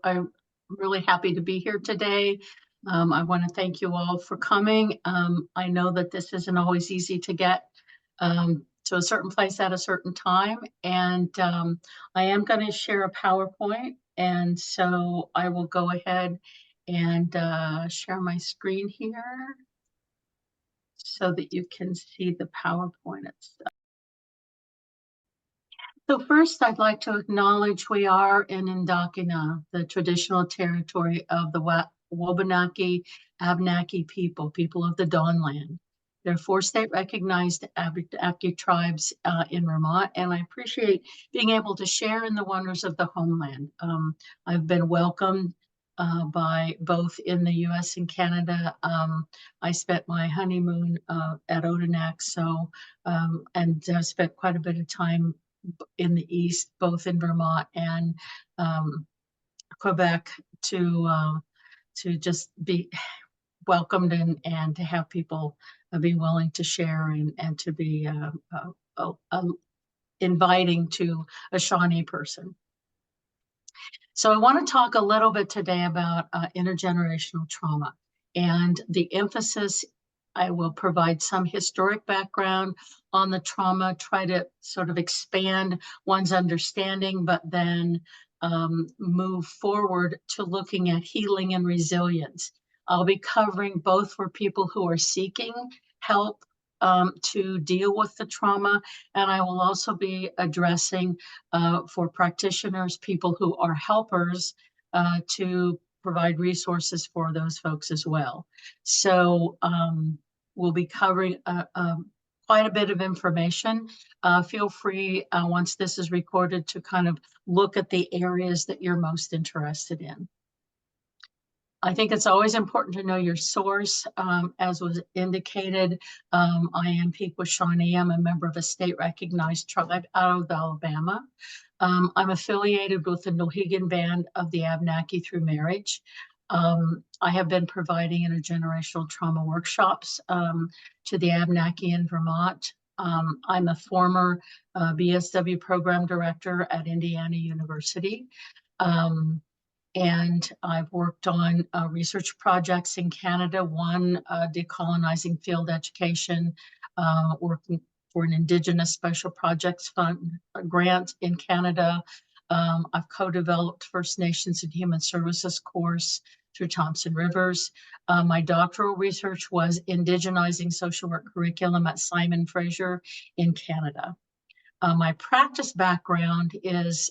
I'm really happy to be here today. I want to thank you all for coming. I know that this isn't always easy to get to a certain place at a certain time, and I am going to share a PowerPoint, and so I will go ahead and share my screen here so that you can see the PowerPoint itself. So first, I'd like to acknowledge we are in Indakina, the traditional territory of the Wabanaki, Abenaki people of the Dawnland. There are 4 state-recognized Abenaki tribes in Vermont, and I appreciate being able to share in the wonders of the homeland. I've been welcomed by both in the U.S. and Canada. I spent my honeymoon at Odanak, and I spent quite a bit of time in the East, both in Vermont and Quebec, to just be welcomed and to have people be willing to share and to be inviting to a Shawnee person. So I want to talk a little bit today about intergenerational trauma and the emphasis. I will provide some historic background on the trauma, try to sort of expand one's understanding, but then move forward to looking at healing and resilience. I'll be covering both for people who are seeking help to deal with the trauma, and I will also be addressing for practitioners, people who are helpers, to provide resources for those folks as well. So we'll be covering quite a bit of information. Feel free, once this is recorded, to kind of look at the areas that you're most interested in. I think it's always important to know your source. As was indicated, I am Piqua Shawnee. I'm a member of a state-recognized tribe out of Alabama. I'm affiliated with the Mohegan Band of the Abenaki through marriage. I have been providing intergenerational trauma workshops to the Abenaki in Vermont. I'm a former BSW program director at Indiana University. And I've worked on research projects in Canada, one decolonizing field education, working for an Indigenous Special Projects Fund grant in Canada. I've co-developed First Nations and Human Services course through Thompson Rivers. My doctoral research was indigenizing social work curriculum at Simon Fraser in Canada. My practice background is,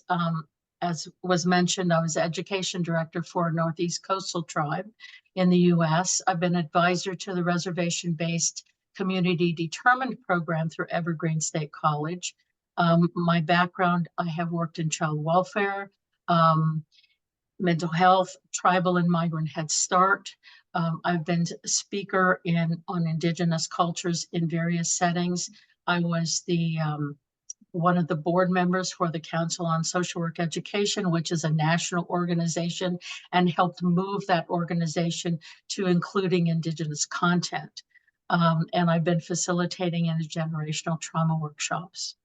as was mentioned, I was education director for a Northeast Coastal Tribe in the U.S. I've been advisor to the reservation-based community determined program through Evergreen State College. My background, I have worked in child welfare, mental health, tribal and migrant Head Start. I've been a speaker on Indigenous cultures in various settings. I was one of the board members for the Council on Social Work Education, which is a national organization, and helped move that organization to including Indigenous content. And I've been facilitating intergenerational trauma workshops.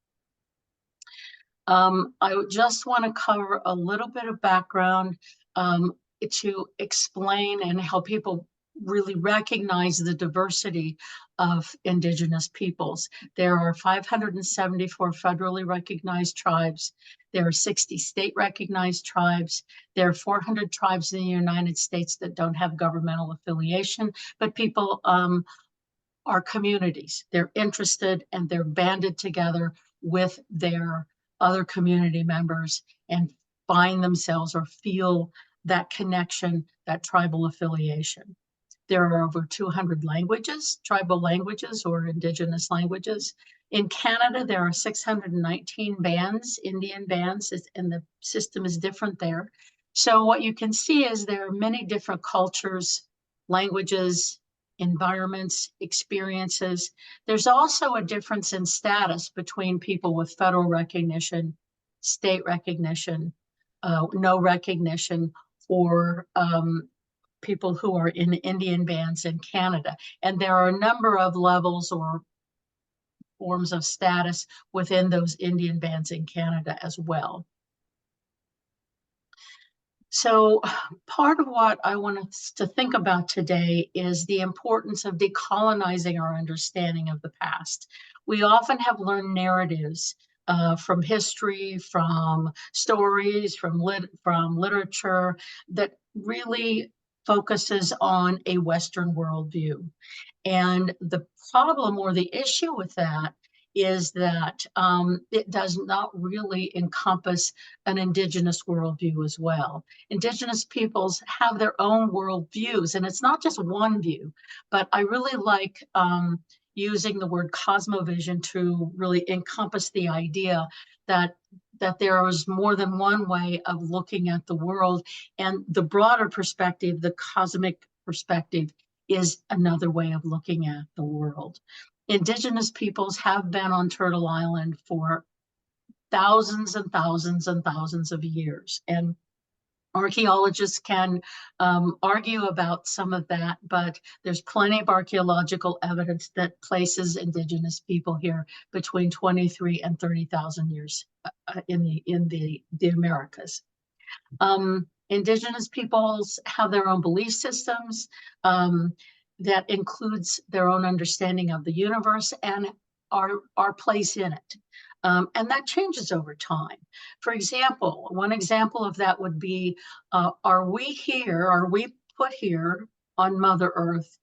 I just want to cover a little bit of background to explain and help people really recognize the diversity of Indigenous peoples. There are 574 federally recognized tribes. There are 60 state recognized tribes. There are 400 tribes in the United States that don't have governmental affiliation, but people are communities. They're interested and they're banded together with their other community members and find themselves or feel that connection, that tribal affiliation. There are over 200 languages, tribal languages or Indigenous languages. In Canada, there are 619 bands, Indian bands, and the system is different there. So what you can see is there are many different cultures, languages, environments, experiences. There's also a difference in status between people with federal recognition, state recognition, no recognition, or people who are in Indian bands in Canada. And there are a number of levels or forms of status within those Indian bands in Canada as well. So part of what I want us to think about today is the importance of decolonizing our understanding of the past. We often have learned narratives from history, from stories, from literature that really focuses on a Western worldview. And the problem or the issue with that is that it does not really encompass an Indigenous worldview as well. Indigenous peoples have their own worldviews, and it's not just one view, but I really like using the word cosmovision to really encompass the idea that there is more than one way of looking at the world, and the broader perspective, the cosmic perspective, is another way of looking at the world. Indigenous peoples have been on Turtle Island for thousands and thousands and thousands of years. And archaeologists can argue about some of that, but there's plenty of archaeological evidence that places Indigenous people here between 23 and 30,000 years in the Americas. Indigenous peoples have their own belief systems that includes their own understanding of the universe and our place in it. And that changes over time. For example, one example of that would be, are we put here on Mother Earth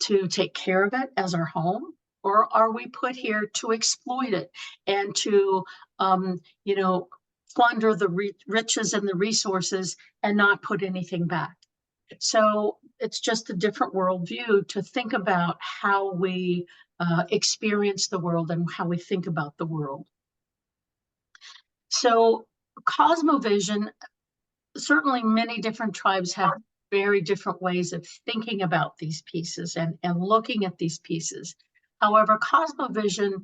to take care of it as our home? Or are we put here to exploit it and to, plunder the riches and the resources and not put anything back? So it's just a different worldview to think about how we experience the world and how we think about the world. So cosmovision, certainly many different tribes have very different ways of thinking about these pieces and looking at these pieces. However, cosmovision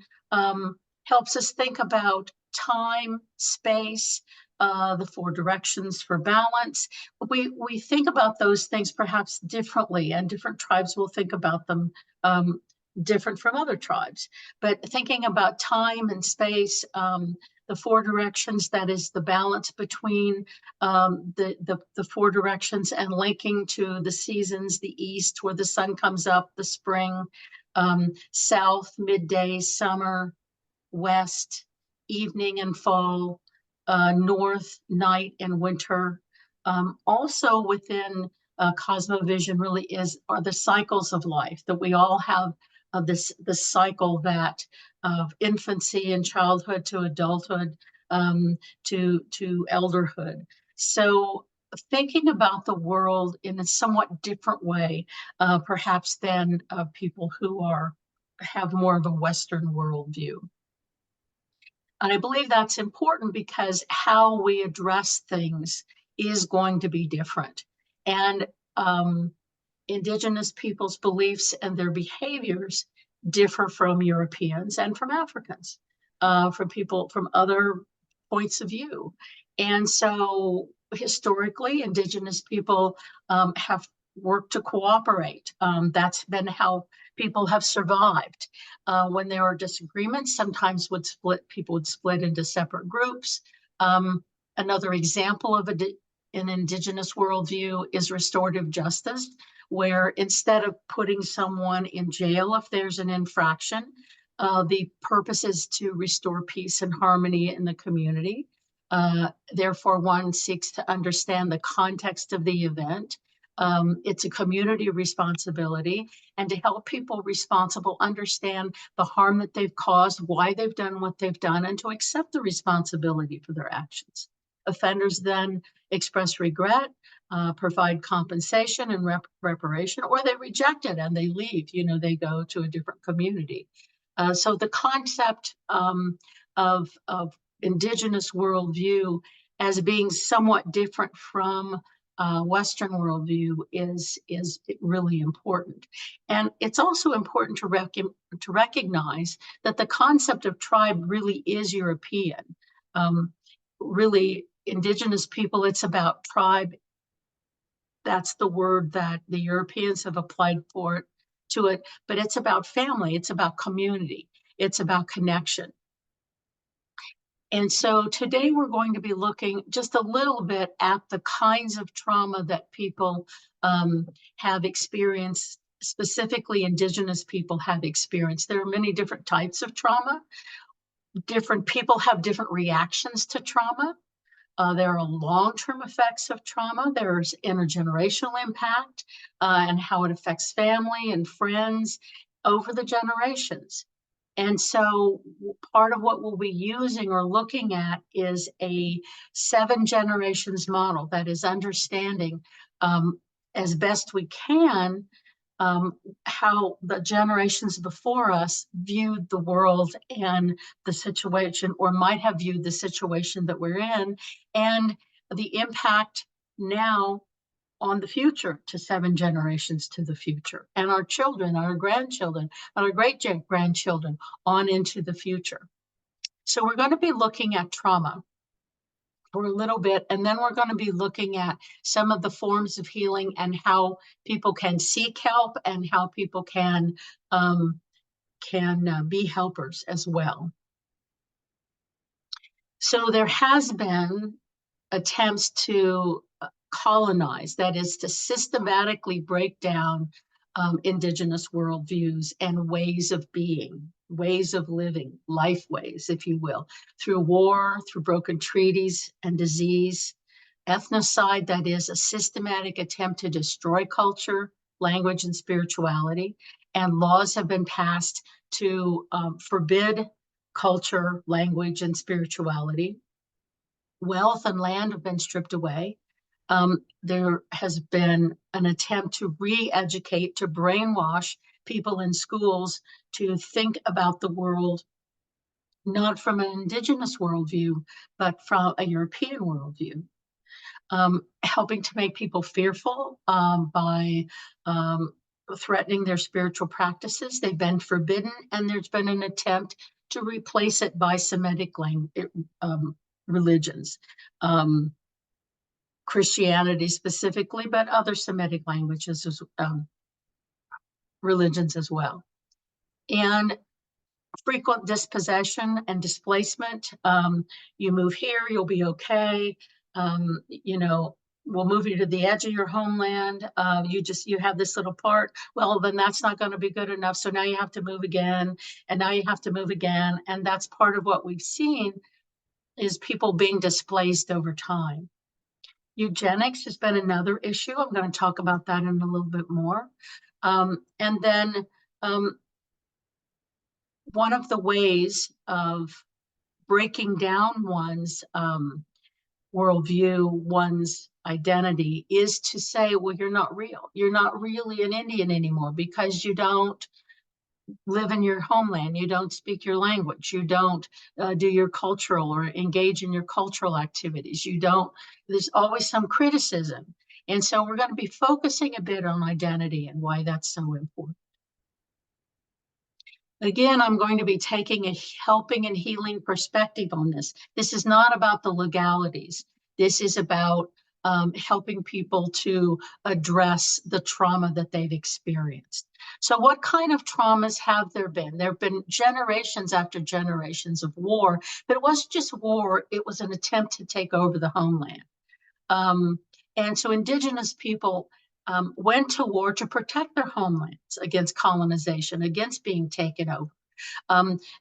helps us think about time, space, the four directions for balance. We think about those things perhaps differently, and different tribes will think about them different from other tribes. But thinking about time and space, the four directions, that is the balance between the four directions and linking to the seasons, the east where the sun comes up, the spring, south, midday, summer, west, evening and fall, north, night and winter. Also within cosmovision really are the cycles of life, that we all have this cycle that of infancy and childhood to adulthood, to elderhood. So thinking about the world in a somewhat different way, perhaps than people who have more of a Western worldview. And I believe that's important because how we address things is going to be different. And Indigenous people's beliefs and their behaviors differ from Europeans and from Africans, from people from other points of view. And so historically, Indigenous people have worked to cooperate. That's been how people have survived. When there are disagreements, sometimes people would split into separate groups. Another example of an Indigenous worldview is restorative justice, where instead of putting someone in jail if there's an infraction, the purpose is to restore peace and harmony in the community. Therefore, one seeks to understand the context of the event. It's a community responsibility, and to help people responsible understand the harm that they've caused, why they've done what they've done, and to accept the responsibility for their actions. Offenders then express regret, provide compensation and reparation, or they reject it and they leave, they go to a different community. So the concept of Indigenous worldview as being somewhat different from Western worldview is really important. And it's also important to recognize that the concept of tribe really is European. Really, Indigenous people, it's about tribe. That's the word that the Europeans have applied to it, but it's about family, it's about community, it's about connection. And so today we're going to be looking just a little bit at the kinds of trauma that people have experienced, specifically Indigenous people have experienced. There are many different types of trauma. Different people have different reactions to trauma. There are long-term effects of trauma. There's intergenerational impact and how it affects family and friends over the generations. And so part of what we'll be using or looking at is a 7 generations model that is understanding as best we can how the generations before us viewed the world and the situation, or might have viewed the situation that we're in, and the impact now on the future, to 7 generations to the future, and our children, our grandchildren, and our great-grandchildren on into the future. So we're going to be looking at trauma for a little bit, and then we're going to be looking at some of the forms of healing and how people can seek help and how people can be helpers as well. So there has been attempts to colonize, that is to systematically break down Indigenous worldviews and ways of being, ways of living, life ways, if you will, through war, through broken treaties and disease. Ethnocide, that is a systematic attempt to destroy culture, language, and spirituality. And laws have been passed to forbid culture, language, and spirituality. Wealth and land have been stripped away. There has been an attempt to re-educate, to brainwash people in schools to think about the world not from an Indigenous worldview, but from a European worldview, helping to make people fearful by threatening their spiritual practices. They've been forbidden, and there's been an attempt to replace it by Semitic religions. Christianity specifically, but other Semitic languages, religions as well. And frequent dispossession and displacement. You move here, you'll be okay. You know, we'll move you to the edge of your homeland. You have this little part. Well, then that's not going to be good enough. So now you have to move again, and now you have to move again. And that's part of what we've seen is people being displaced over time. Eugenics has been another issue. I'm going to talk about that in a little bit more. And then one of the ways of breaking down one's worldview, one's identity, is to say, well, you're not real. You're not really an Indian anymore because you don't live in your homeland, you don't speak your language, you don't do your cultural or engage in your cultural activities, there's always some criticism. And so we're going to be focusing a bit on identity and why that's so important. Again, I'm going to be taking a helping and healing perspective on this. This is not about the legalities. This is about helping people to address the trauma that they've experienced. So what kind of traumas have there been? There have been generations after generations of war, but it wasn't just war, it was an attempt to take over the homeland. And so Indigenous people went to war to protect their homelands against colonization, against being taken over.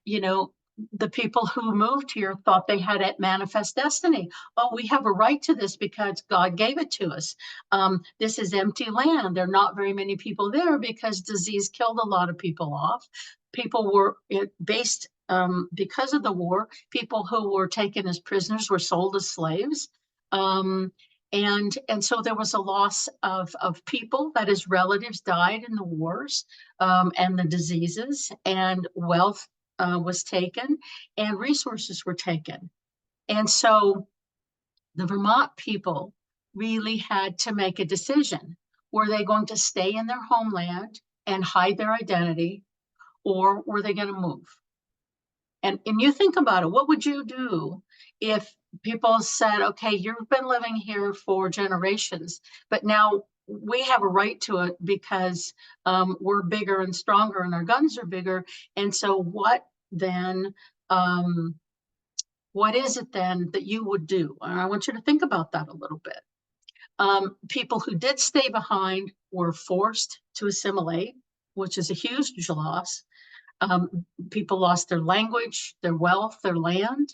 You know, the people who moved here thought they had a manifest destiny. Oh, we have a right to this because God gave it to us. This is empty land. There are not very many people there because disease killed a lot of people off. People were based, because of the war, people who were taken as prisoners were sold as slaves. And so there was a loss of people, that is, relatives died in the wars and the diseases, and wealth was taken, and resources were taken. And so the Vermont people really had to make a decision. Were they going to stay in their homeland and hide their identity, or were they going to move? And you think about it, what would you do if people said, okay, you've been living here for generations, but now we have a right to it because we're bigger and stronger and our guns are bigger. And so what then what is it then that you would do? And I want you to think about that a little bit. People who did stay behind were forced to assimilate, which is a huge loss. People lost their language, their wealth, their land.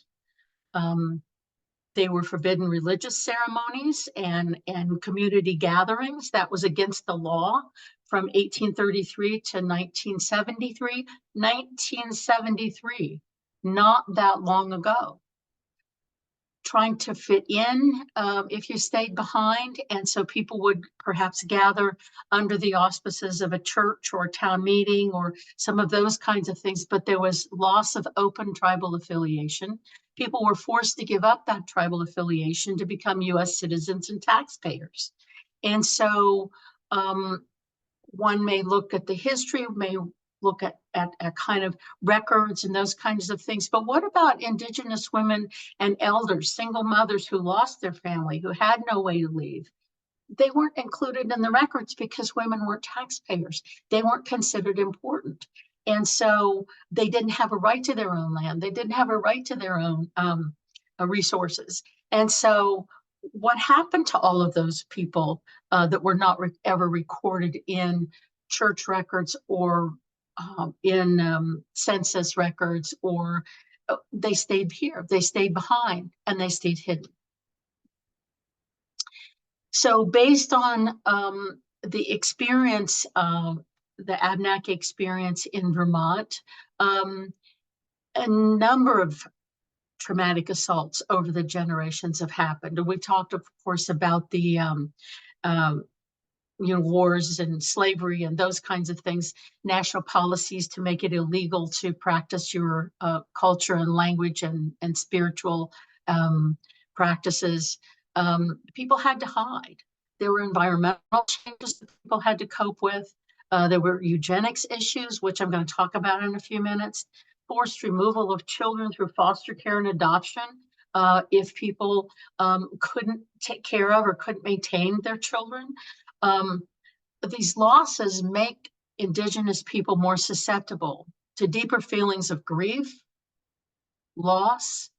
They were forbidden religious ceremonies and community gatherings. That was against the law from 1833 to 1973. 1973, not that long ago. Trying to fit in if you stayed behind. And so people would perhaps gather under the auspices of a church or a town meeting or some of those kinds of things, but there was loss of open tribal affiliation. People were forced to give up that tribal affiliation to become US citizens and taxpayers. And so one may look at the history, may look at kind of records and those kinds of things. But what about Indigenous women and elders, single mothers who lost their family, who had no way to leave? They weren't included in the records because women weren't taxpayers. They weren't considered important. And so they didn't have a right to their own land. They didn't have a right to their own resources. And so what happened to all of those people that were not ever recorded in church records or in census records, or they stayed here, they stayed behind, and they stayed hidden. So based on the experience, the Abenaki experience in Vermont, a number of traumatic assaults over the generations have happened. And we talked, of course, about the wars and slavery and those kinds of things, national policies to make it illegal to practice your culture and language and spiritual practices. People had to hide. There were environmental changes that people had to cope with. There were eugenics issues, which I'm going to talk about in a few minutes. Forced removal of children through foster care and adoption. If people couldn't take care of or couldn't maintain their children. These losses make Indigenous people more susceptible to deeper feelings of grief, loss,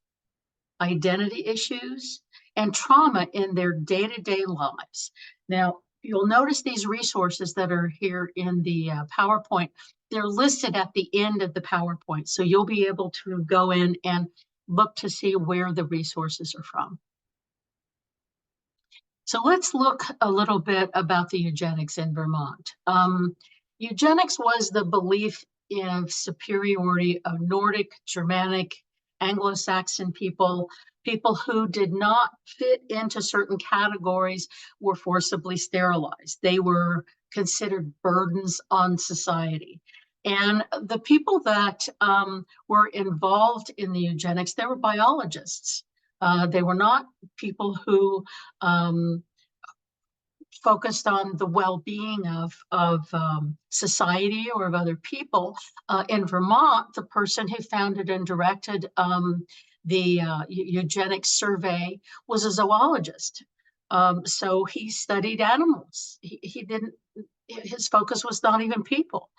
identity issues, and trauma in their day-to-day lives. Now, you'll notice these resources that are here in the PowerPoint, they're listed at the end of the PowerPoint. So you'll be able to go in and look to see where the resources are from. So let's look a little bit about the eugenics in Vermont. Eugenics was the belief in superiority of Nordic, Germanic, Anglo-Saxon people. People who did not fit into certain categories were forcibly sterilized. They were considered burdens on society. And the people that were involved in the eugenics, they were biologists. They were not people who focused on the well-being of society or of other people. In Vermont, the person who founded and directed the eugenics survey was a zoologist. So he studied animals. He didn't, his focus was not even people.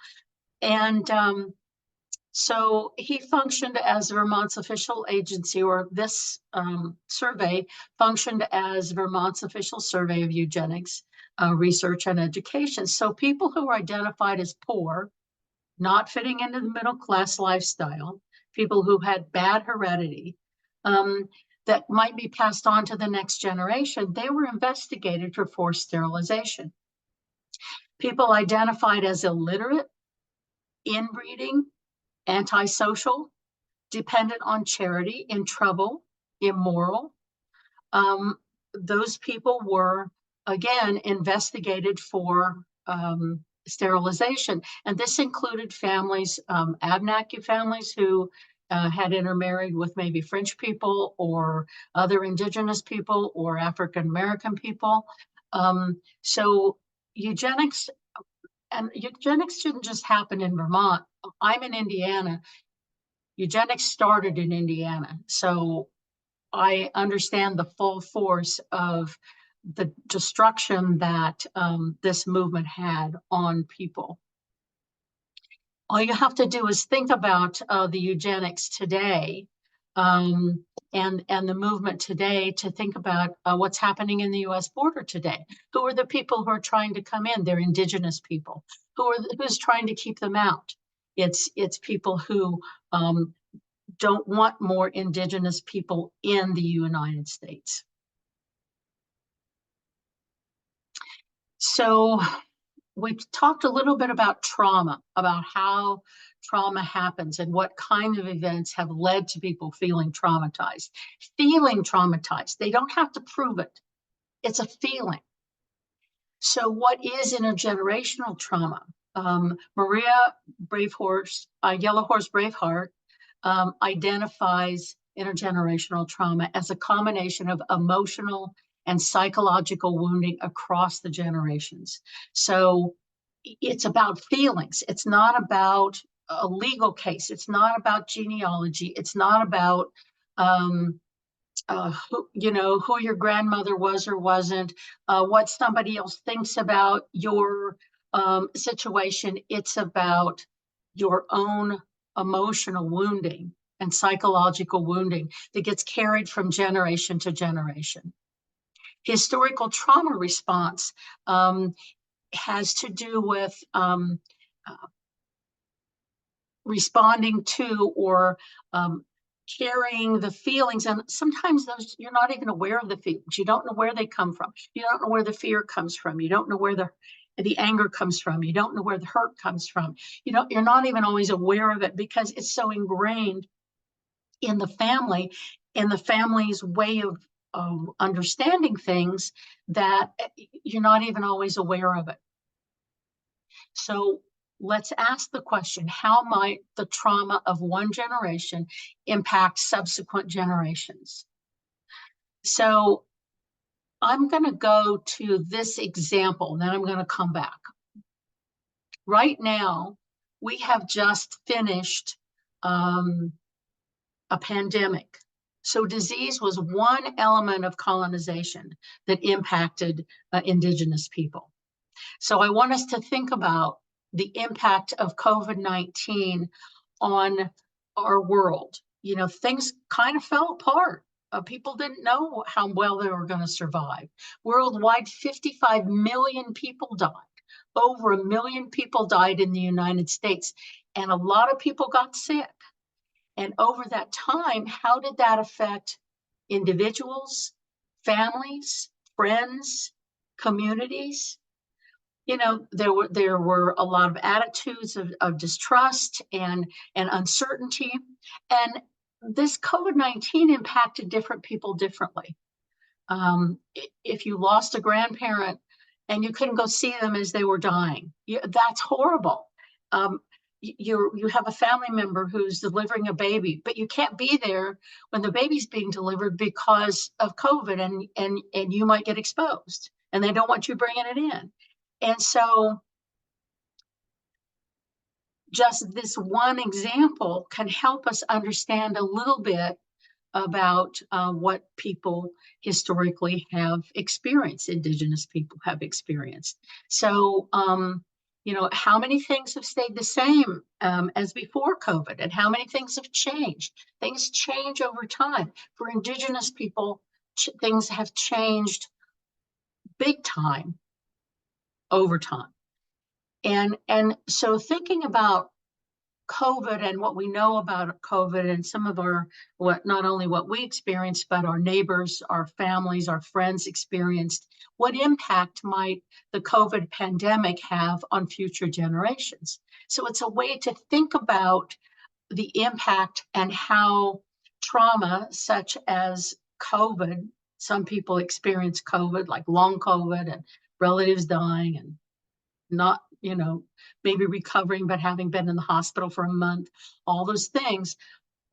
And so he functioned as Vermont's official agency, or this survey functioned as Vermont's official survey of eugenics research and education. So people who were identified as poor, not fitting into the middle class lifestyle, people who had bad heredity that might be passed on to the next generation, they were investigated for forced sterilization. People identified as illiterate, inbreeding, antisocial, dependent on charity, in trouble, immoral. Those people were, again, investigated for sterilization. And this included families, Abenaki families who had intermarried with maybe French people or other Indigenous people or African-American people. So eugenics, and eugenics shouldn't just happen in Vermont. I'm in Indiana. Eugenics started in Indiana. So I understand the full force of the destruction that this movement had on people. All you have to do is think about the eugenics today and the movement today to think about what's happening in the U.S. border today. Who are the people who are trying to come in? They're indigenous people. Who's trying to keep them out? It's people who don't want more indigenous people in the United States. So we talked a little bit about trauma, about how trauma happens and what kind of events have led to people feeling traumatized. Feeling traumatized, they don't have to prove it. It's a feeling. So what is intergenerational trauma? Maria Yellow Horse Braveheart identifies intergenerational trauma as a combination of emotional and psychological wounding across the generations. So it's about feelings. It's not about a legal case. It's not about genealogy. It's not about who your grandmother was or wasn't, what somebody else thinks about your situation. It's about your own emotional wounding and psychological wounding that gets carried from generation to generation. Historical trauma response has to do with responding to or carrying the feelings, and sometimes those you're not even aware of the feelings. You don't know where they come from. You don't know where the fear comes from. You don't know where the anger comes from. You don't know where the hurt comes from. You're not even always aware of it because it's so ingrained in the family, in the family's way of understanding things, that you're not even always aware of it. So let's ask the question, how might the trauma of one generation impact subsequent generations? So I'm going to go to this example, and then I'm going to come back. Right now, we have just finished a pandemic. So disease was one element of colonization that impacted indigenous people. So I want us to think about the impact of COVID-19 on our world. Things kind of fell apart. People didn't know how well they were going to survive. Worldwide, 55 million people died. Over 1 million people died in the United States, and a lot of people got sick. And over that time, how did that affect individuals, families, friends, communities? There were a lot of attitudes of distrust and uncertainty. And this COVID-19 impacted different people differently. If you lost a grandparent and you couldn't go see them as they were dying, that's horrible. You have a family member who's delivering a baby, but you can't be there when the baby's being delivered because of COVID, and you might get exposed, and they don't want you bringing it in. And so just this one example can help us understand a little bit about what people historically have experienced, indigenous people have experienced. So, how many things have stayed the same as before COVID, and how many things have changed? Things change over time. For indigenous people, things have changed big time over time. And so thinking about COVID and what we know about COVID and some of not only what we experienced, but our neighbors, our families, our friends experienced, what impact might the COVID pandemic have on future generations? So it's a way to think about the impact and how trauma such as COVID, some people experience COVID, like long COVID and relatives dying and not, maybe recovering, but having been in the hospital for a month, all those things,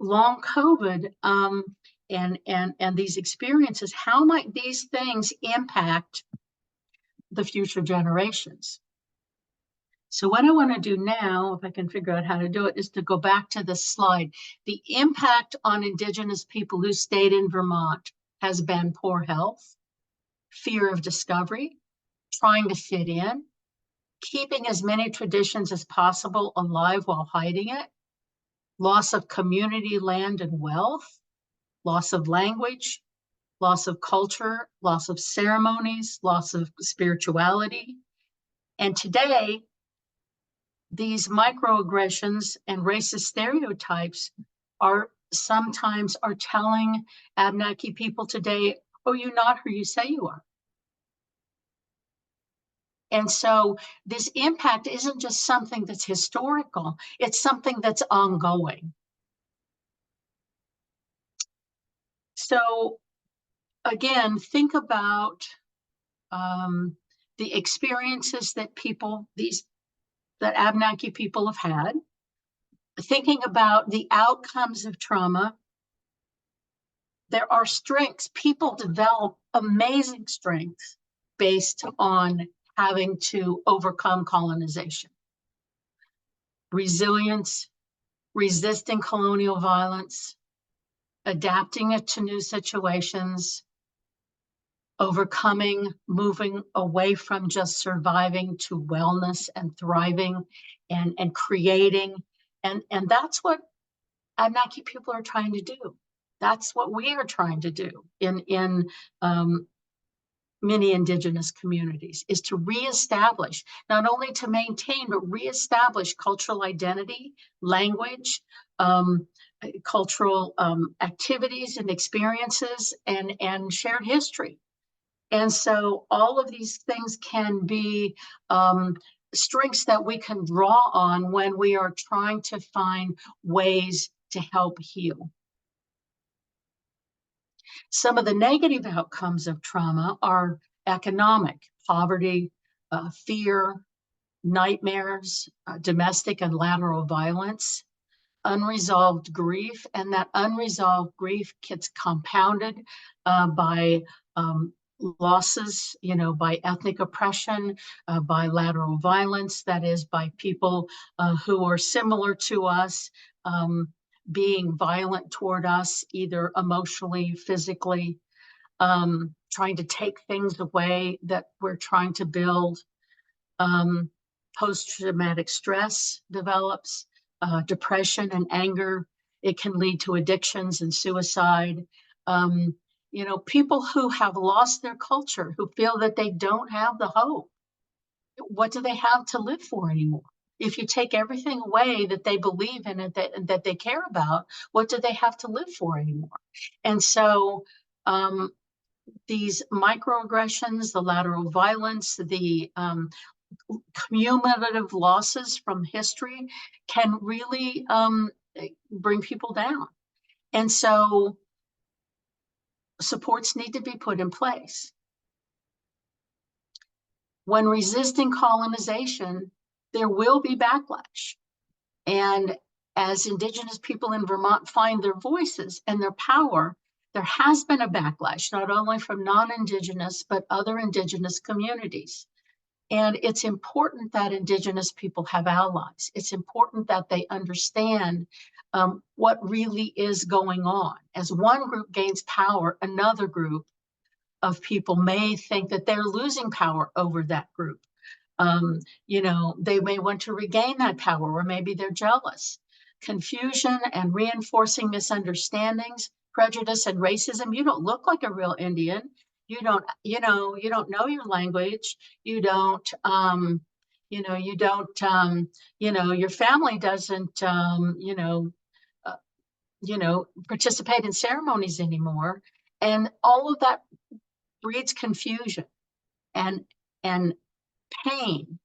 long COVID, and these experiences, how might these things impact the future generations? So what I want to do now, if I can figure out how to do it, is to go back to this slide. The impact on indigenous people who stayed in Vermont has been poor health, fear of discovery, trying to fit in, keeping as many traditions as possible alive while hiding it, loss of community, land, and wealth, loss of language, loss of culture, loss of ceremonies, loss of spirituality. And today, these microaggressions and racist stereotypes are sometimes telling Abenaki people today, oh, you're not who you say you are. And so this impact isn't just something that's historical, it's something that's ongoing. So again, think about the experiences that that Abenaki people have had, thinking about the outcomes of trauma. There are strengths. People develop amazing strengths based on having to overcome colonization. Resilience, resisting colonial violence, adapting it to new situations, overcoming, moving away from just surviving to wellness and thriving and creating. And that's what Abenaki people are trying to do. That's what we are trying to do in many Indigenous communities, is to reestablish, not only to maintain, but reestablish cultural identity, language, cultural activities and experiences, and shared history. And so all of these things can be strengths that we can draw on when we are trying to find ways to help heal. Some of the negative outcomes of trauma are economic, poverty, fear, nightmares, domestic and lateral violence, unresolved grief, and that unresolved grief gets compounded by losses, by ethnic oppression, by lateral violence, that is, by people who are similar to us, being violent toward us, either emotionally, physically, trying to take things away that we're trying to build. Post-traumatic stress develops, depression and anger. It can lead to addictions and suicide. People who have lost their culture, who feel that they don't have the hope, what do they have to live for anymore? If you take everything away that they believe in and that they care about, what do they have to live for anymore? And so these microaggressions, the lateral violence, the cumulative losses from history can really bring people down. And so supports need to be put in place. When resisting colonization, there will be backlash. And as Indigenous people in Vermont find their voices and their power, there has been a backlash, not only from non-Indigenous, but other Indigenous communities. And it's important that Indigenous people have allies. It's important that they understand what really is going on. As one group gains power, another group of people may think that they're losing power over that group. They may want to regain that power, or maybe they're jealous. Confusion and reinforcing misunderstandings, prejudice, and racism. You don't look like a real Indian. You don't know your language. You don't, your family doesn't, participate in ceremonies anymore. And all of that breeds confusion and pain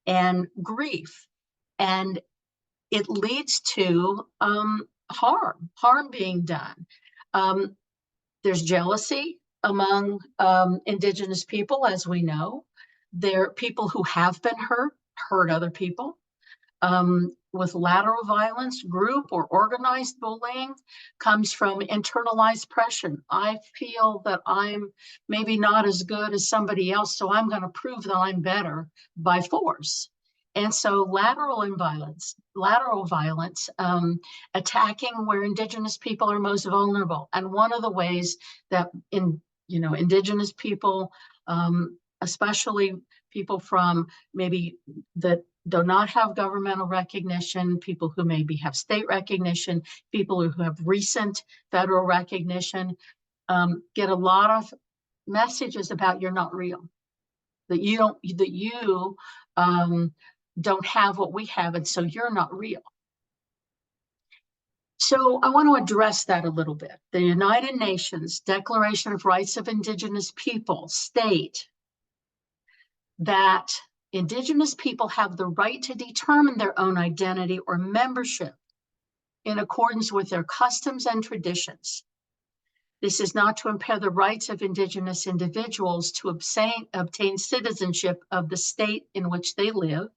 and grief, and it leads to harm being done. There's jealousy among Indigenous people, as we know. There are people who have been hurt other people. With lateral violence, group or organized bullying comes from internalized pressure. I feel that I'm maybe not as good as somebody else, so I'm going to prove that I'm better by force. And so lateral violence, attacking where Indigenous people are most vulnerable. And one of the ways that Indigenous people, especially people from maybe the do not have governmental recognition, people who maybe have state recognition, people who have recent federal recognition, get a lot of messages about you're not real, that you don't have what we have, and so you're not real. So I want to address that a little bit. The United Nations Declaration of Rights of Indigenous People state that Indigenous people have the right to determine their own identity or membership in accordance with their customs and traditions. This is not to impair the rights of Indigenous individuals to obtain citizenship of the state in which they live.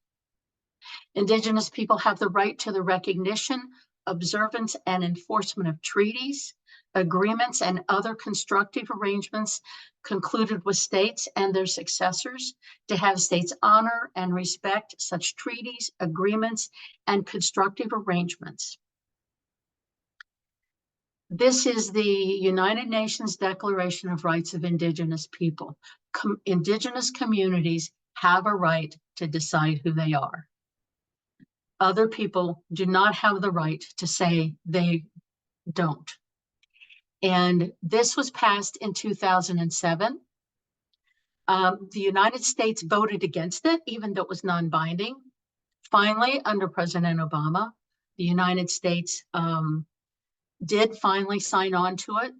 Indigenous people have the right to the recognition, observance, and enforcement of treaties, agreements, and other constructive arrangements concluded with states and their successors, to have states honor and respect such treaties, agreements, and constructive arrangements. This is the United Nations Declaration of Rights of Indigenous People. Indigenous communities have a right to decide who they are. Other people do not have the right to say they don't. And this was passed in 2007. The United States voted against it, even though it was non-binding. Finally, under President Obama, the United States did finally sign on to it.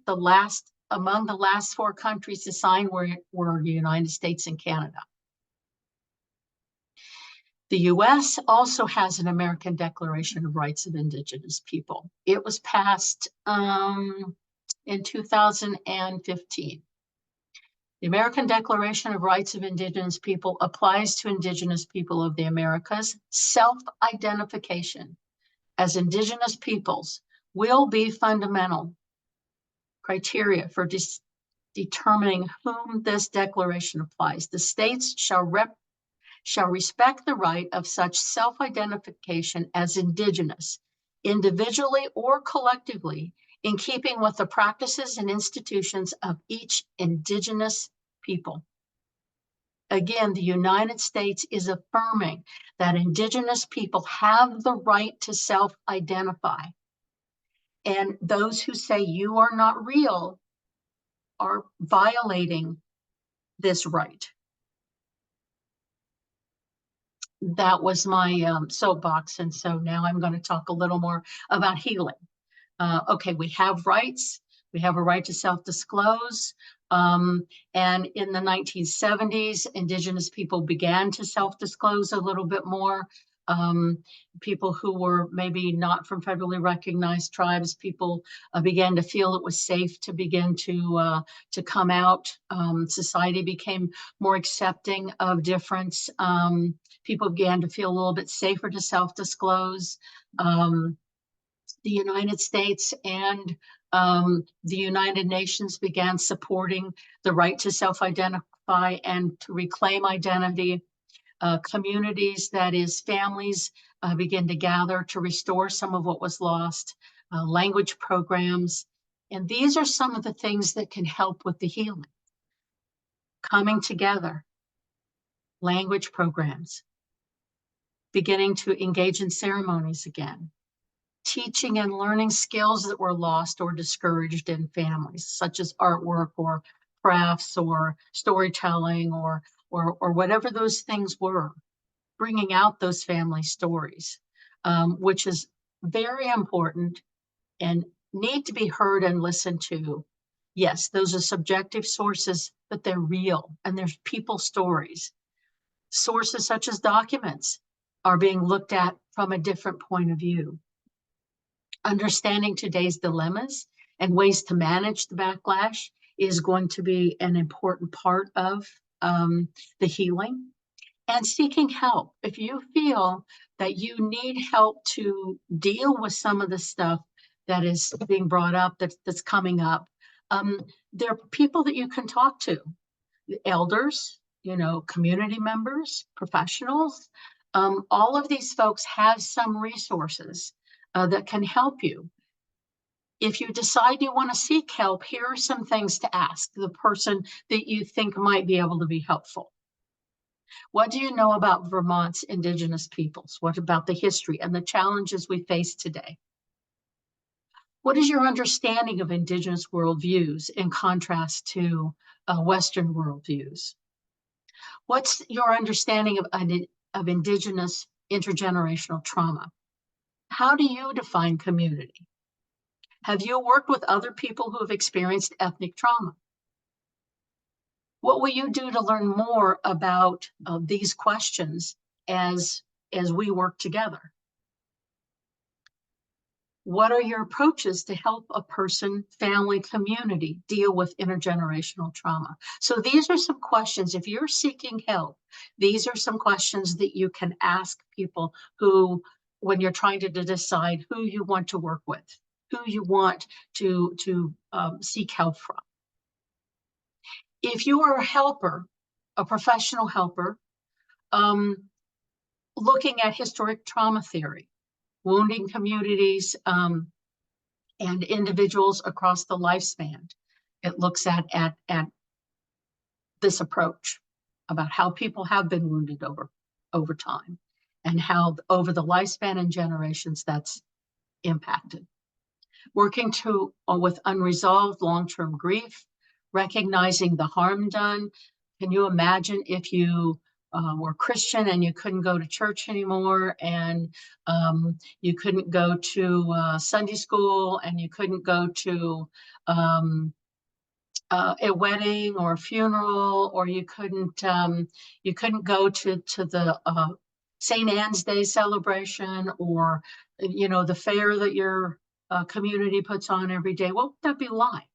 Among the last 4 countries to sign were the United States and Canada. The US also has an American Declaration of Rights of Indigenous People. It was passed in 2015. The American Declaration of Rights of Indigenous People applies to Indigenous people of the Americas. Self-identification as Indigenous peoples will be fundamental criteria for determining whom this declaration applies. The states shall respect the right of such self-identification as Indigenous, individually or collectively, in keeping with the practices and institutions of each Indigenous people. Again, the United States is affirming that Indigenous people have the right to self-identify. And those who say you are not real are violating this right. That was my soapbox. And so now I'm going to talk a little more about healing. Okay, we have rights. We have a right to self-disclose. And in the 1970s, Indigenous people began to self-disclose a little bit more. People who were maybe not from federally recognized tribes, people began to feel it was safe to begin to come out. Society became more accepting of difference. People began to feel a little bit safer to self-disclose. The United States and the United Nations began supporting the right to self-identify and to reclaim identity. Communities, that is families, begin to gather to restore some of what was lost, language programs. And these are some of the things that can help with the healing. Coming together, language programs, beginning to engage in ceremonies again, teaching and learning skills that were lost or discouraged in families, such as artwork or crafts or storytelling or whatever those things were, bringing out those family stories, which is very important and need to be heard and listened to. Yes, those are subjective sources, but they're real, and there's people stories. Sources such as documents are being looked at from a different point of view. Understanding today's dilemmas and ways to manage the backlash is going to be an important part of the healing. And seeking help. If you feel that you need help to deal with some of the stuff that is being brought up, that's coming up, there are people that you can talk to, elders, community members, professionals. All of these folks have some resources that can help you. If you decide you want to seek help, here are some things to ask the person that you think might be able to be helpful. What do you know about Vermont's Indigenous peoples? What about the history and the challenges we face today? What is your understanding of Indigenous worldviews in contrast to Western worldviews? What's your understanding of Indigenous intergenerational trauma? How do you define community? Have you worked with other people who have experienced ethnic trauma? What will you do to learn more about these questions as we work together? What are your approaches to help a person, family, community deal with intergenerational trauma? So these are some questions. If you're seeking help, these are some questions that you can ask people who, when you're trying to decide who you want to work with, who you want to seek help from. If you are a helper, a professional helper, looking at historic trauma theory, wounding communities, and individuals across the lifespan. It looks at this approach about how people have been wounded over time and how over the lifespan and generations that's impacted. Working with unresolved long-term grief, recognizing the harm done. Can you imagine if you were Christian and you couldn't go to church anymore, and you couldn't go to Sunday school, and you couldn't go to a wedding or a funeral, or you couldn't go to the St. Anne's Day celebration, or the fair that your community puts on every day? What would that be like?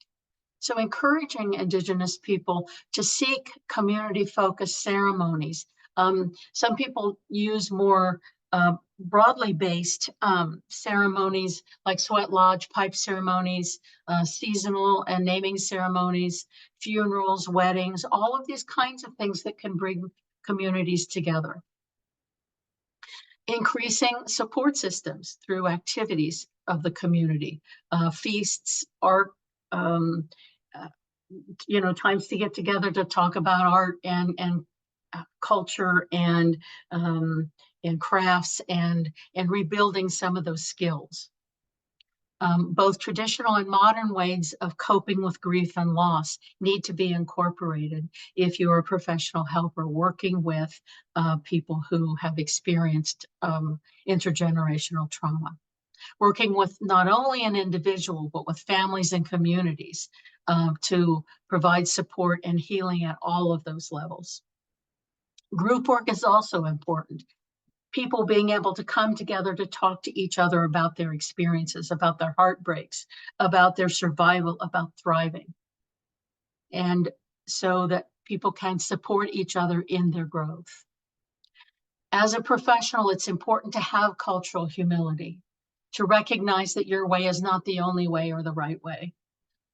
So encouraging Indigenous people to seek community-focused ceremonies. Some people use more broadly based ceremonies like sweat lodge, pipe ceremonies, seasonal and naming ceremonies, funerals, weddings, all of these kinds of things that can bring communities together. Increasing support systems through activities of the community, feasts, art, times to get together to talk about art and culture and crafts and rebuilding some of those skills. Both traditional and modern ways of coping with grief and loss need to be incorporated if you're a professional helper working with people who have experienced intergenerational trauma. Working with not only an individual, but with families and communities to provide support and healing at all of those levels. Group work is also important. People being able to come together to talk to each other about their experiences, about their heartbreaks, about their survival, about thriving. And so that people can support each other in their growth. As a professional, it's important to have cultural humility, to recognize that your way is not the only way or the right way,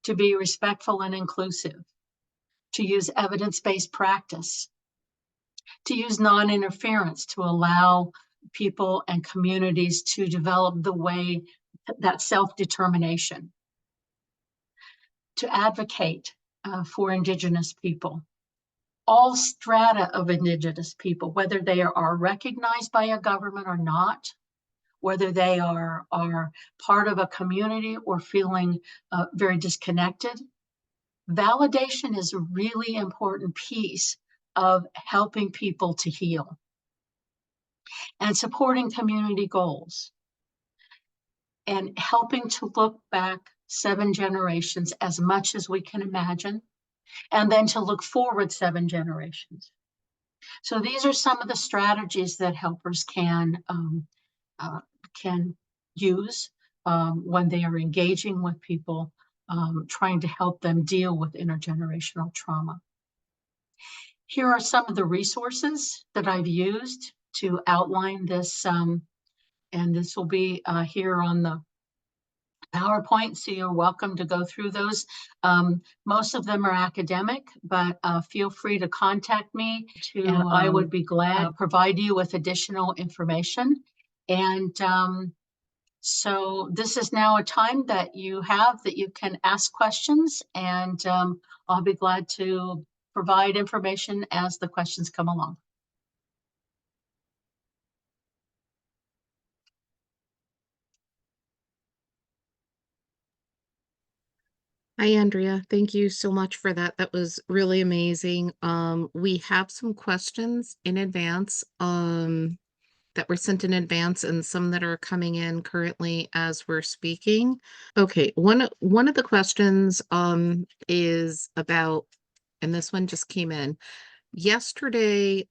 to be respectful and inclusive, to use evidence-based practice, to use non-interference to allow people and communities to develop the way that self-determination, to advocate for Indigenous people, all strata of Indigenous people, whether they are recognized by a government or not, whether they are part of a community or feeling very disconnected. Validation is a really important piece of helping people to heal and supporting community goals and helping to look back 7 generations as much as we can imagine, and then to look forward 7 generations. So these are some of the strategies that helpers can use when they are engaging with people, trying to help them deal with intergenerational trauma. Here are some of the resources that I've used to outline this, and this will be here on the PowerPoint, so you're welcome to go through those. Most of them are academic, but feel free to contact me, and I would be glad to provide you with additional information. And so this is now a time that you have that you can ask questions, and I'll be glad to provide information as the questions come along. Hi, Andrea. Thank you so much for that. That was really amazing. We have some questions in advance, that were sent in advance and some that are coming in currently as we're speaking. Okay, one of the questions, is about, and this one just came in. Yesterday,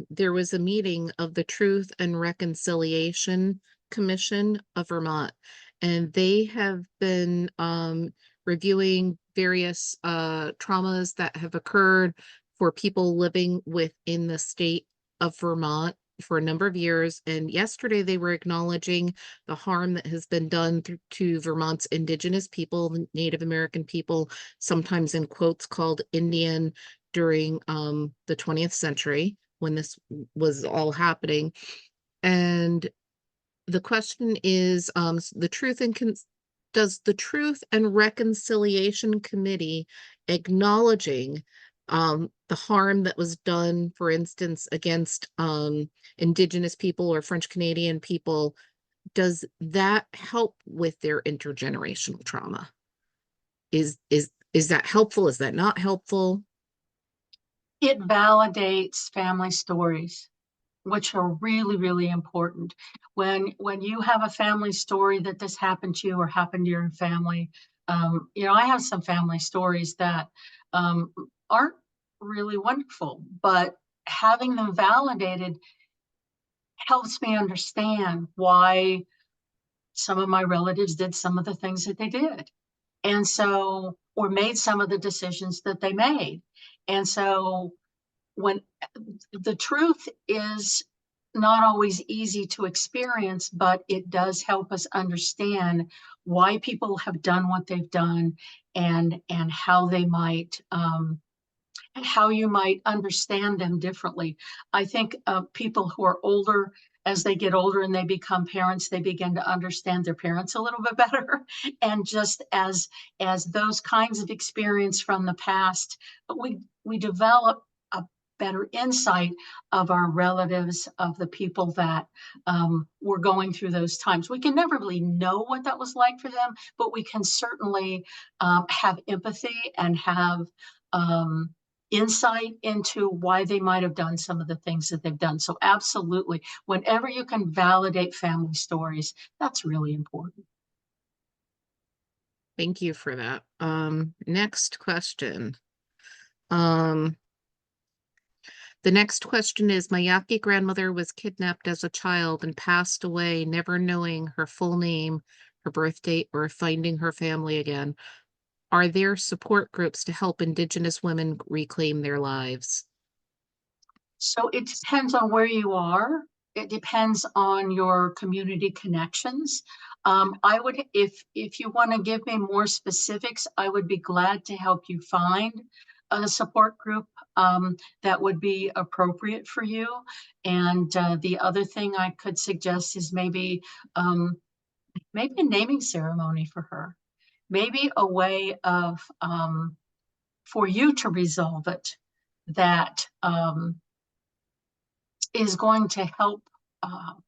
there was a meeting of the Truth and Reconciliation Commission of Vermont, and they have been reviewing various traumas that have occurred for people living within the state of Vermont for a number of years. And yesterday, they were acknowledging the harm that has been done to Vermont's Indigenous people, the Native American people, sometimes in quotes called Indian, during the 20th century when this was all happening. And the question is, does the Truth and Reconciliation Committee, acknowledging the harm that was done, for instance, against Indigenous people or French Canadian people, does that help with their intergenerational trauma? Is that helpful? Is that not helpful? It validates family stories, which are really, really important. When you have a family story that this happened to you or happened to your family, I have some family stories that aren't really wonderful, but having them validated helps me understand why some of my relatives did some of the things that they did. And so, or made some of the decisions that they made. And so, when the truth is not always easy to experience, but it does help us understand why people have done what they've done, and how they might how you might understand them differently. I think people who are older, as they get older and they become parents, they begin to understand their parents a little bit better. And just as those kinds of experience from the past, we develop a better insight of our relatives, of the people that were going through those times. We can never really know what that was like for them, but we can certainly have empathy and have um, insight into why they might have done some of the things that they've done. So absolutely, whenever you can validate family stories, that's really important. Thank you for that. Next question. Um, the next question is, my Yaqui grandmother was kidnapped as a child and passed away, never knowing her full name, her birth date, or finding her family again. Are there support groups to help Indigenous women reclaim their lives? So it depends on where you are. It depends on your community connections. I would, if you want to give me more specifics, I would be glad to help you find a support group that would be appropriate for you. And the other thing I could suggest is um, maybe a naming ceremony for her, maybe a way of for you to resolve it that is going to help um,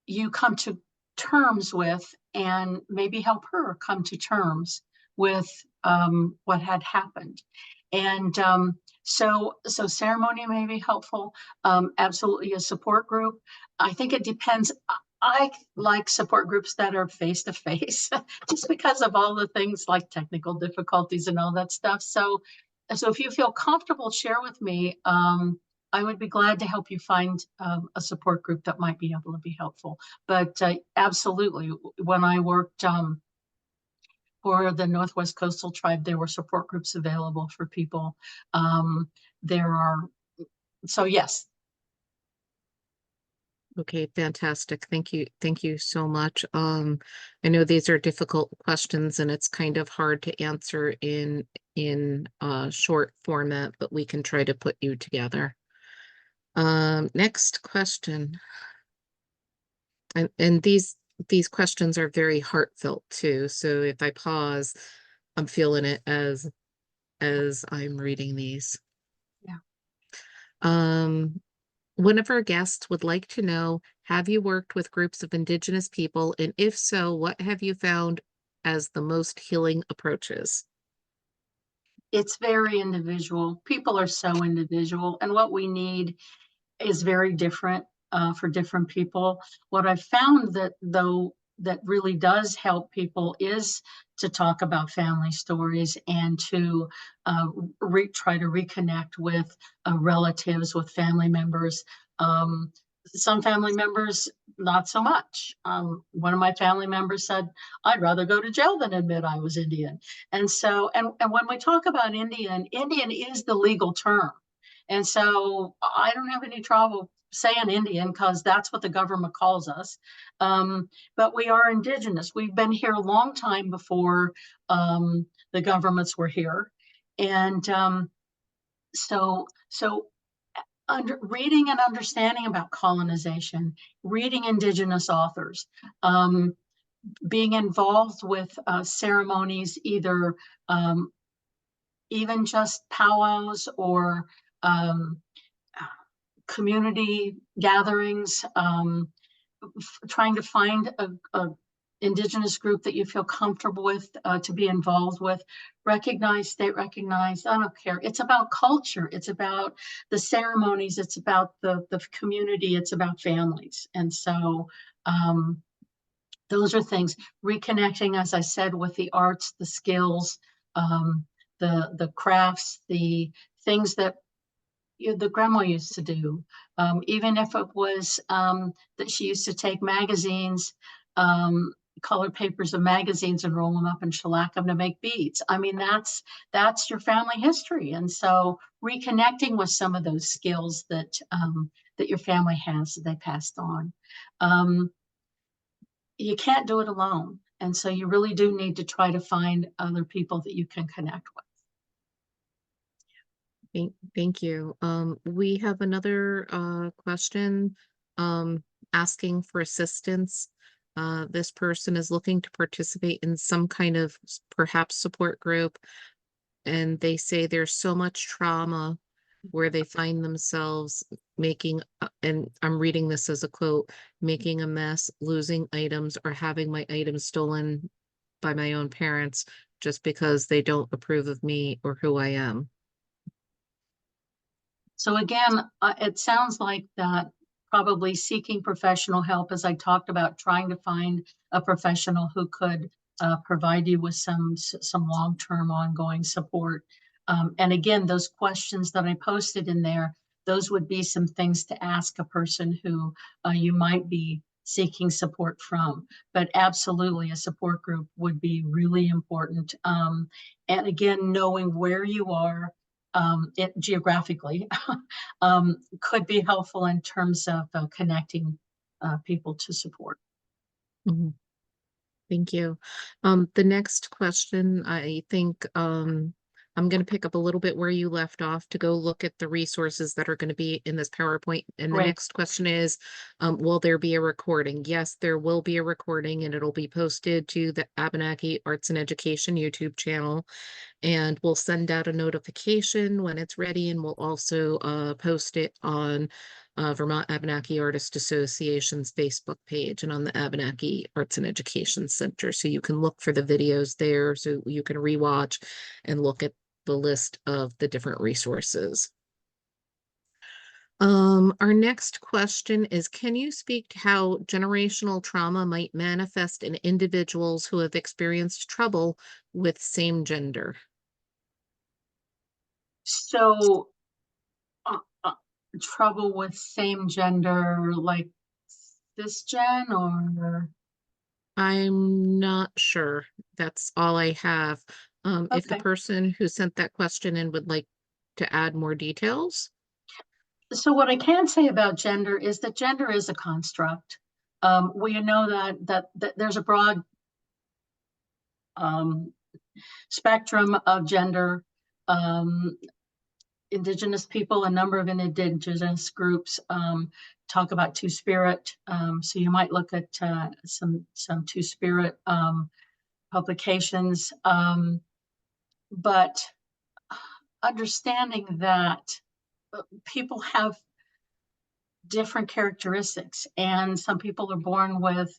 you come to terms with, and maybe help her come to terms with what had happened. And so ceremony may be helpful. Absolutely, a support group. I think it depends. I like support groups that are face to face, just because of all the things like technical difficulties and all that stuff. So if you feel comfortable, share with me. I would be glad to help you find a support group that might be able to be helpful. But absolutely, when I worked for the Northwest Coastal Tribe, there were support groups available for people. There are, so yes. Okay, fantastic. Thank you. Thank you so much. I know these are difficult questions and it's kind of hard to answer in short format, but we can try to put you together. Next question. And these questions are very heartfelt too. So if I pause, I'm feeling it as I'm reading these. Yeah. Um, One of our guests would like to know, have you worked with groups of Indigenous people? And if so, what have you found as the most healing approaches? It's very individual. People are so individual, and what we need is very different for different people. What I've found that though that really does help people is to talk about family stories and to try to reconnect with relatives, with family members. Um, some family members, not so much. One of my family members said, I'd rather go to jail than admit I was Indian. And so, and when we talk about Indian, Indian is the legal term. And so I don't have any trouble saying Indian because that's what the government calls us. But we are indigenous. We've been here a long time before the governments were here. And so reading and understanding about colonization, reading indigenous authors, being involved with ceremonies, either even just powwows or community gatherings, trying to find a indigenous group that you feel comfortable with to be involved with, recognized, state recognized, I don't care. It's about culture. It's about the ceremonies. It's about the community. It's about families. And so those are things, reconnecting, as I said, with the arts, the skills, the crafts, the things that the grandma used to do, even if it was that she used to take magazines, colored papers of magazines and roll them up and shellac them to make beads. I mean, that's your family history. And so reconnecting with some of those skills that that your family has, that they passed on. You can't do it alone. And so you really do need to try to find other people that you can connect with. Thank you. We have another question asking for assistance. This person is looking to participate in some kind of perhaps support group, and they say there's so much trauma where they find themselves making, and I'm reading this as a quote, making a mess, losing items, or having my items stolen by my own parents just because they don't approve of me or who I am. So again, it sounds like that probably seeking professional help, as I talked about, trying to find a professional who could provide you with some long-term ongoing support. And again, those questions that I posted in there, those would be some things to ask a person who you might be seeking support from. But absolutely, a support group would be really important. And again, knowing where you are geographically could be helpful in terms of connecting people to support. Mhm. Thank you. The next question, I think I'm going to pick up a little bit where you left off to go look at the resources that are going to be in this PowerPoint. And the Great. next question is, will there be a recording? Yes, there will be a recording, and it'll be posted to the Abenaki Arts and Education YouTube channel. And we'll send out a notification when it's ready, and we'll also post it on Vermont Abenaki Artist Association's Facebook page and on the Abenaki Arts and Education Center. So you can look for the videos there, so you can rewatch and look at the list of the different resources. Our next question is, can you speak to how generational trauma might manifest in individuals who have experienced trouble with same gender? So uh, uh, trouble with same gender, like cisgen, or I'm not sure. That's all I have. If the okay. person who sent that question in would like to add more details. So what I can say about gender is that gender is a construct. We know that there's a broad um, spectrum of gender. Um, Indigenous people, a number of indigenous groups talk about two-spirit. So you might look at some two-spirit publications, but understanding that people have different characteristics, and some people are born with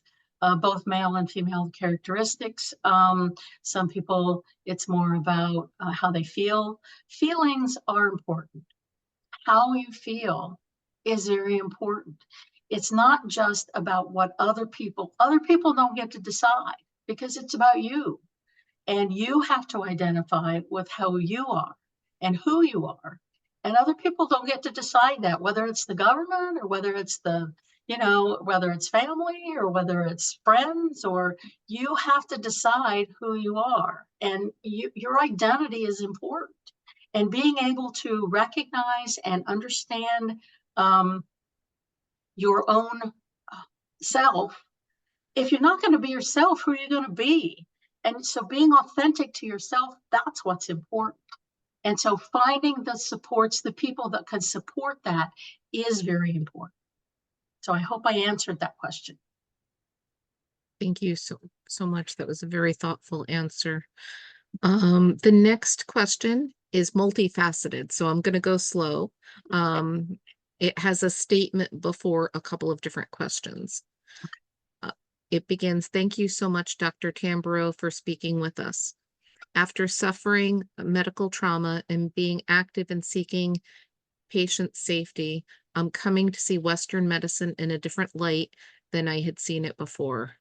both male and female characteristics. Some people, it's more about how they feel. Feelings are important. How you feel is very important. It's not just about what other people don't get to decide, because it's about you. And you have to identify with how you are and who you are. And other people don't get to decide that, whether it's the government or whether it's whether it's family or whether it's friends, or you have to decide who you are. And your identity is important. And being able to recognize and understand your own self. If you're not going to be yourself, who are you going to be? And so being authentic to yourself, that's what's important. And so finding the supports, the people that can support that is very important. So I hope I answered that question. Thank you so much. That was a very thoughtful answer. The next question is multifaceted, so I'm going to go slow. It has a statement before a couple of different questions. It begins, "Thank you so much, Dr. Tamburro, for speaking with us. After suffering medical trauma and being active in seeking patient safety, I'm coming to see Western medicine in a different light than I had seen it before.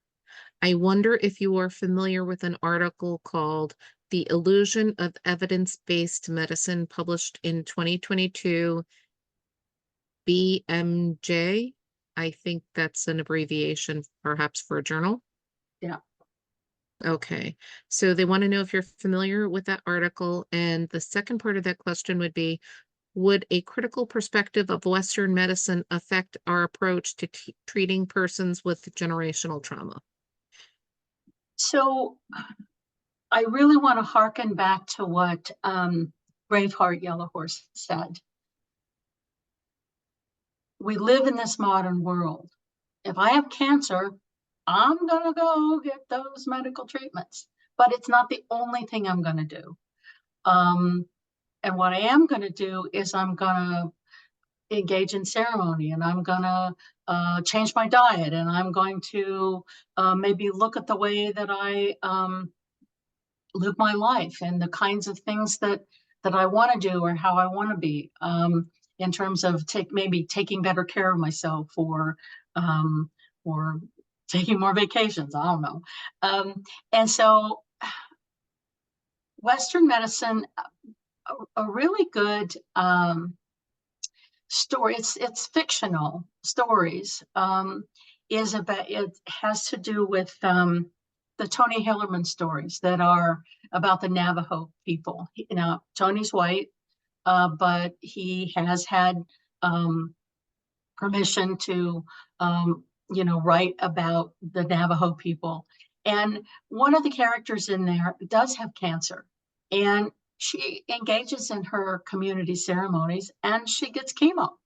I wonder if you are familiar with an article called The Illusion of Evidence-Based Medicine, published in 2022, BMJ. I think that's an abbreviation, perhaps, for a journal." Yeah. Okay. So they want to know if you're familiar with that article. And the second part of that question would be, would a critical perspective of Western medicine affect our approach to treating persons with generational trauma? So I really want to hearken back to what Braveheart Yellow Horse said. We live in this modern world. If I have cancer, I'm going to go get those medical treatments, but it's not the only thing I'm going to do. And what I am going to do is I'm going to engage in ceremony, and I'm going to change my diet, and I'm going to maybe look at the way that I live my life and the kinds of things that I want to do or how I want to be, in terms of maybe taking better care of myself, or taking more vacations. I don't know. And so Western medicine, a really good story, it's fictional stories, is about, it has to do with the Tony Hillerman stories that are about the Navajo people. Now, Tony's white, but he has had permission to, write about the Navajo people. And one of the characters in there does have cancer, and she engages in her community ceremonies, and she gets chemo.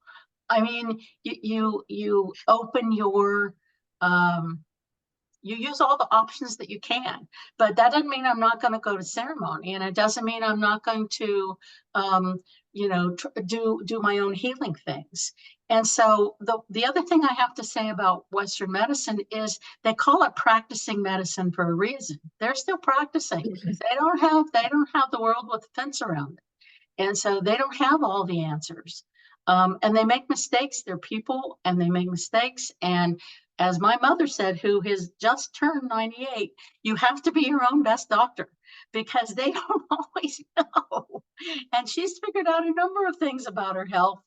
I mean, you open your you use all the options that you can, but that doesn't mean I'm not going to go to ceremony, and it doesn't mean I'm not going to do my own healing things. And so the other thing I have to say about Western medicine is they call it practicing medicine for a reason. They're still practicing. They don't have the world with a fence around it, and so they don't have all the answers. And they make mistakes. They're people, and they make mistakes. And as my mother said, who has just turned 98, you have to be your own best doctor, because they don't always know. And she's figured out a number of things about her health,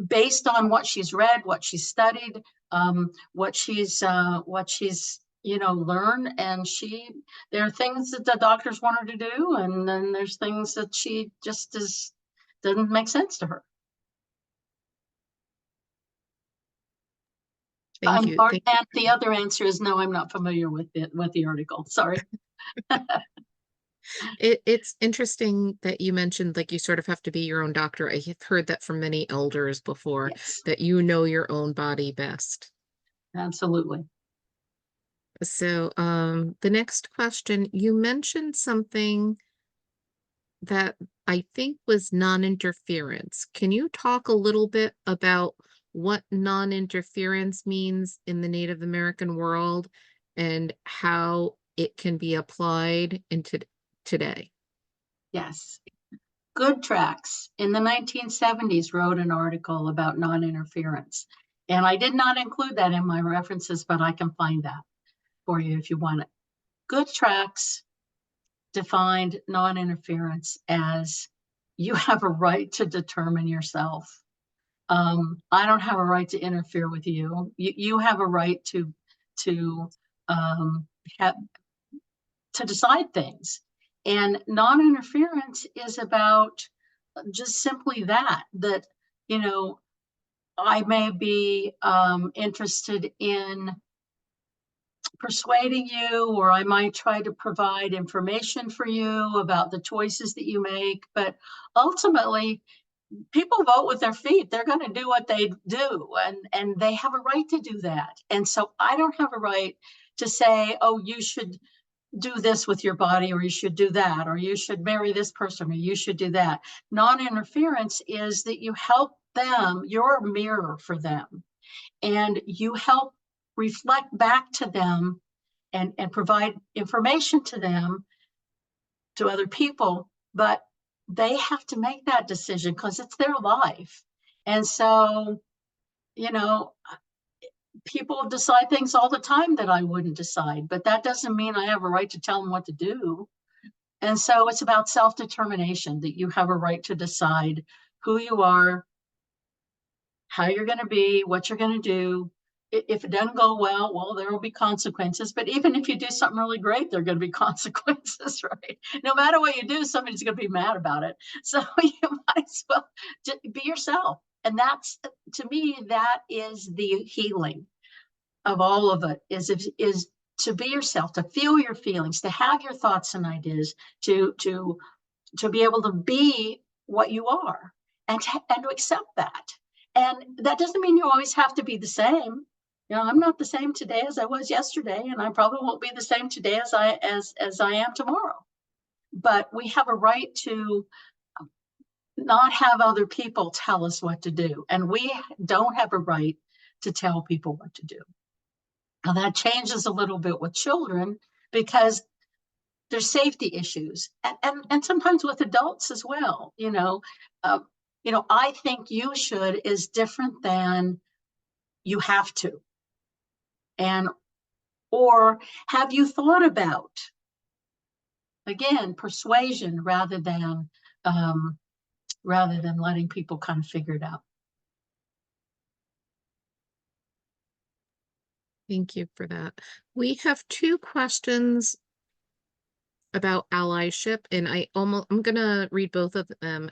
based on what she's read, what she's studied, what she's learned. And there are things that the doctors want her to do, and then there's things that she just doesn't make sense to her. Thank you. And the other answer is no, I'm not familiar with the article. Sorry. It's interesting that you mentioned, like, you sort of have to be your own doctor. I have heard that from many elders before, Yes, that you know your own body best. absolutely. So, the next question, you mentioned something that I think was non-interference. Can you talk a little bit about what non-interference means in the Native American world and how it can be applied into today. Yes. Good Tracks in the 1970s wrote an article about non-interference. And I did not include that in my references, but I can find that for you if you want it. Good Tracks defined non-interference as you have a right to determine yourself. I don't have a right to interfere with you. You have a right to um, have, to decide things. And non-interference is about just simply that, you know, I may be interested in persuading you, or I might try to provide information for you about the choices that you make. But ultimately, people vote with their feet. They're going to do what they do, and they have a right to do that. And so I don't have a right to say, oh, you should do this with your body, or you should do that, or you should marry this person, or you should do that. Non-interference is that you help them, you're a mirror for them, and you help reflect back to them and provide information to them, to other people, but they have to make that decision because it's their life. And so, you know, people decide things all the time that I wouldn't decide, but that doesn't mean I have a right to tell them what to do. And so it's about self-determination, that you have a right to decide who you are, how you're going to be, what you're going to do. If it doesn't go well, there will be consequences. But even if you do something really great, there are going to be consequences, right? No matter what you do, somebody's going to be mad about it. So you might as well just be yourself. And that's, to me, that is the healing of all of it, is to be yourself, to feel your feelings, to have your thoughts and ideas, to be able to be what you are, and to accept that. And that doesn't mean you always have to be the same. You know, I'm not the same today as I was yesterday, and I probably won't be the same today as I am tomorrow. But we have a right to not have other people tell us what to do, and we don't have a right to tell people what to do. Now that changes a little bit with children because there's safety issues, and sometimes with adults as well. I think you should is different than you have to. And or have you thought about, again, persuasion rather than letting people kind of figure it out. Thank you for that. We have two questions about allyship, and I'm gonna read both of them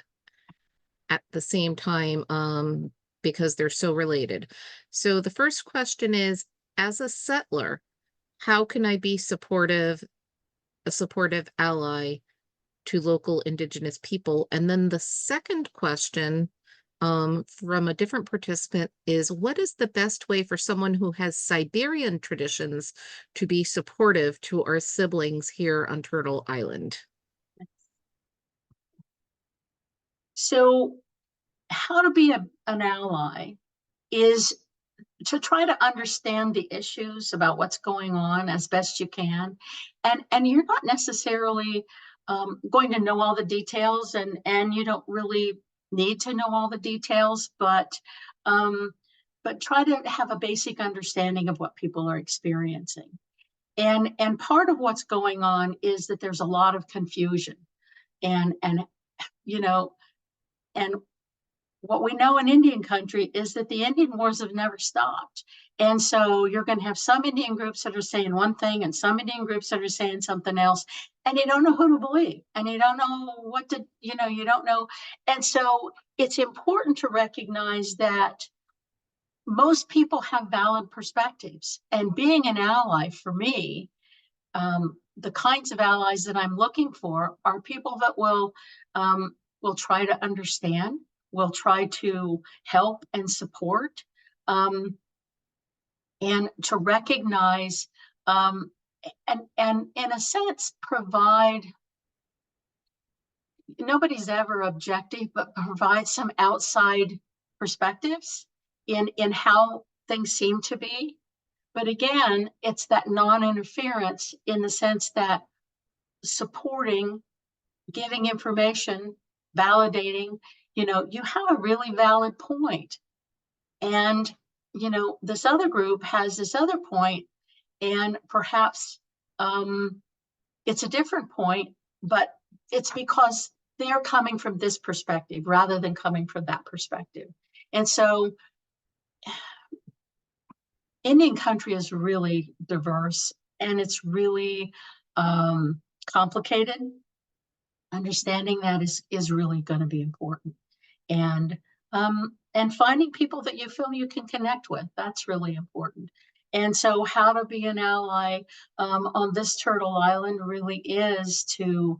at the same time because they're so related. So the first question is, as a settler, how can I be a supportive ally to local Indigenous people? And then the second question from a different participant is, what is the best way for someone who has Siberian traditions to be supportive to our siblings here on Turtle Island? So how to be an ally is to try to understand the issues about what's going on as best you can. And you're not necessarily going to know all the details, and you don't really need to know all the details, but try to have a basic understanding of what people are experiencing. And part of what's going on is that there's a lot of confusion, and you know, and what we know in Indian country is that the Indian wars have never stopped. And so you're going to have some Indian groups that are saying one thing and some Indian groups that are saying something else, and you don't know who to believe, and you don't know what to, you don't know. And so it's important to recognize that most people have valid perspectives, and being an ally for me, the kinds of allies that I'm looking for are people that will try to understand, will try to help and support, and to recognize, and in a sense provide. Nobody's ever objective, but provide some outside perspectives in how things seem to be. But again, it's that non-interference in the sense that supporting, giving information, validating, you have a really valid point. And, this other group has this other point, and perhaps it's a different point, but it's because they're coming from this perspective rather than coming from that perspective. And so Indian country is really diverse, and it's really complicated. Understanding that is really going to be important, and finding people that you feel you can connect with, that's really important. And so how to be an ally on this Turtle Island really is to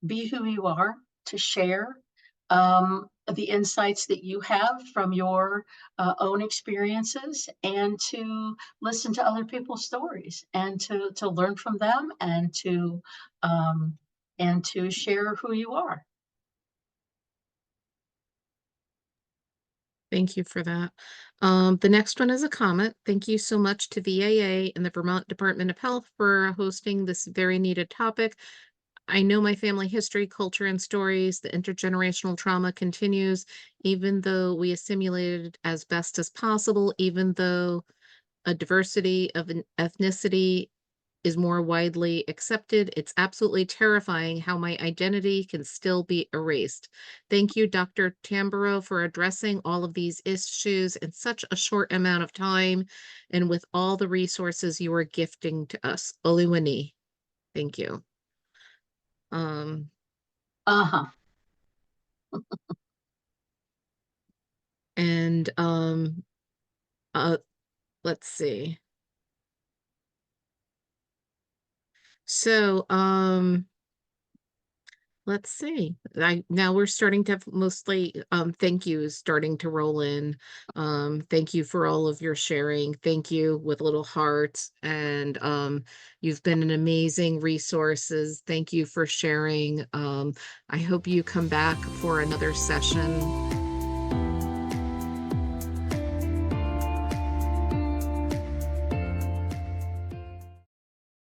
be who you are, to share the insights that you have from your own experiences, and to listen to other people's stories, and to learn from them, and to share who you are. Thank you for that. The next one is a comment. Thank you so much to VAA and the Vermont Department of Health for hosting this very needed topic. I know my family history, culture, and stories. The intergenerational trauma continues, even though we assimilated as best as possible, even though a diversity of an ethnicity is more widely accepted. It's absolutely terrifying how my identity can still be erased. Thank you, Dr. Tamburro, for addressing all of these issues in such a short amount of time and with all the resources you are gifting to us. Oluwani. Thank you. Uh-huh. And let's see. So let's see. Now we're starting to have mostly thank yous starting to roll in. Thank you for all of your sharing. Thank you with little hearts, and you've been an amazing resources. Thank you for sharing. I hope you come back for another session.